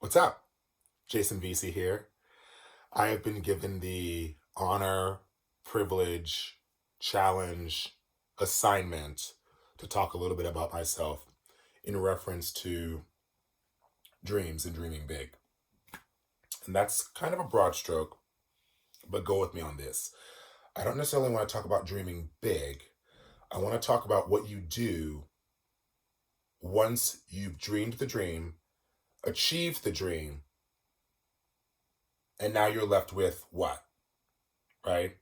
What's up? Jason Veasey here. I have been given the honor, privilege, challenge, assignment to talk a little bit about myself in reference to dreams and dreaming big. And that's kind of a broad stroke, but go with me on this. I don't necessarily want to talk about dreaming big. I want to talk about what you do once you've dreamed the dream, achieved the dream, and now you're left with what, right?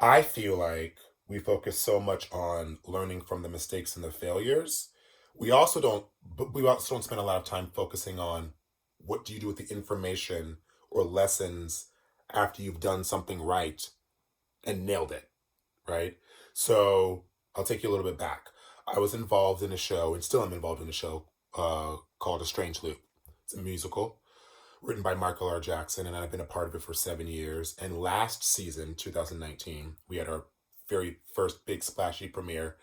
I feel like we focus so much on learning from the mistakes and the failures. We also don't spend a lot of time focusing on what do you do with the information or lessons after you've done something right and nailed it, right? So I'll take you a little bit back. I was involved in a show and still am involved in a show called A Strange Loop. It's a musical written by Michael R. Jackson, and I've been a part of it for 7 years. And last season, 2019, we had our very first big splashy premiere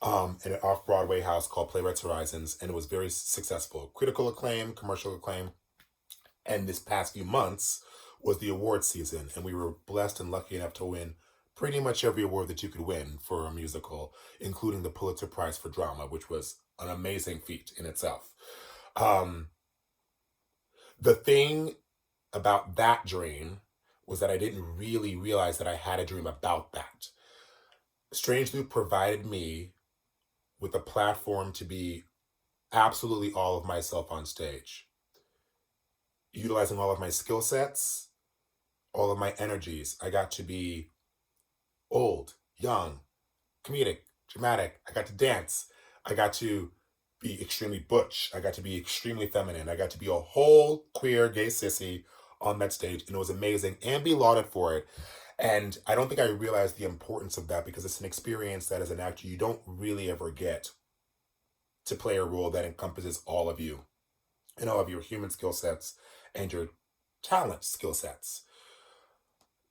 in an Off Broadway house called Playwrights Horizons, and it was very successful. Critical acclaim, commercial acclaim, and this past few months was the award season, and we were blessed and lucky enough to win pretty much every award that you could win for a musical, including the Pulitzer Prize for drama, which was an amazing feat in itself. Um, the thing about that dream was that I didn't really realize that I had a dream about that. Strange Loop provided me with a platform to be absolutely all of myself on stage, utilizing all of my skill sets, all of my energies. I got to be old, young, comedic, dramatic. I got to dance. I got to be extremely butch. I got to be extremely feminine. I got to be a whole queer gay sissy on that stage, and it was amazing and be lauded for it. And I don't think I realized the importance of that because it's an experience that as an actor you don't really ever get to play a role that encompasses all of you and all of your human skill sets and your talent skill sets.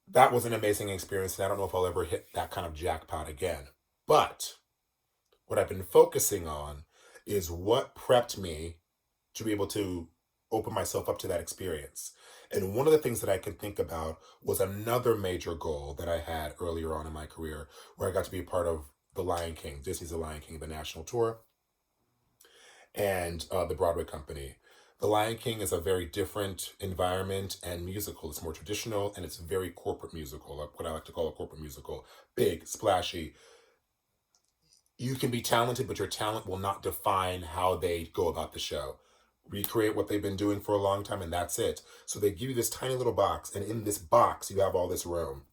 That was an amazing experience, and I don't know if I'll ever hit that kind of jackpot again. But what I've been focusing on is what prepped me to be able to open myself up to that experience. And one of the things that I could think about was another major goal that I had earlier on in my career, where I got to be a part of The Lion King, Disney's The Lion King, the national tour, and the Broadway company. The Lion King is a very different environment and musical. It's more traditional and it's a very corporate musical, like what I like to call a corporate musical. Big, splashy. You can be talented, but your talent will not define how they go about the show. Recreate what they've been doing for a long time, and that's it. So they give you this tiny little box, and in this box, you have all this room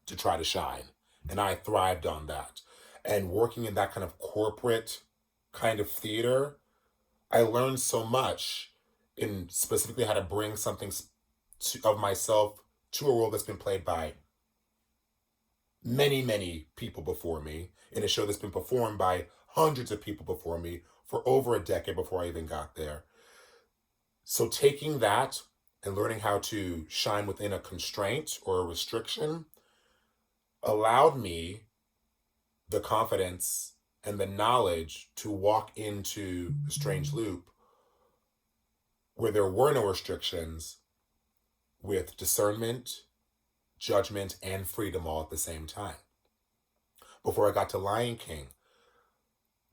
to try to shine. And I thrived on that. And working in that kind of corporate kind of theater, I learned so much in specifically how to bring something of myself to a role that's been played by many, many people before me in a show that's been performed by hundreds of people before me for over a decade before I even got there. So taking that and learning how to shine within a constraint or a restriction allowed me the confidence and the knowledge to walk into a Strange Loop where there were no restrictions with discernment, judgment, and freedom all at the same time. Before I got to Lion King,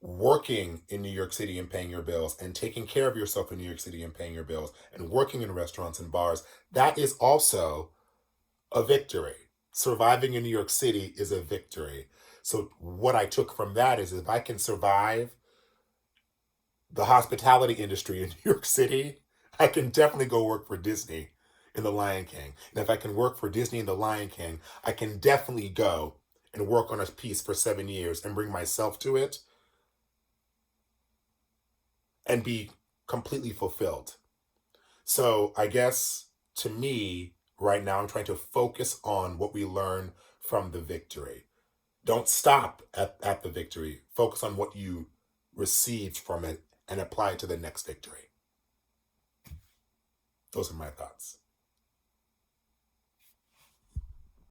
working in New York City and paying your bills and taking care of yourself in New York City and paying your bills and working in restaurants and bars, that is also a victory. Surviving in New York City is a victory. So what I took from that is if I can survive the hospitality industry in New York City, I can definitely go work for Disney in The Lion King. And if I can work for Disney in The Lion King, I can definitely go and work on a piece for 7 years and bring myself to it and be completely fulfilled. So I guess to me, right now, I'm trying to focus on what we learn from the victory. Don't stop at the victory. Focus on what you received from it and apply it to the next victory. Those are my thoughts.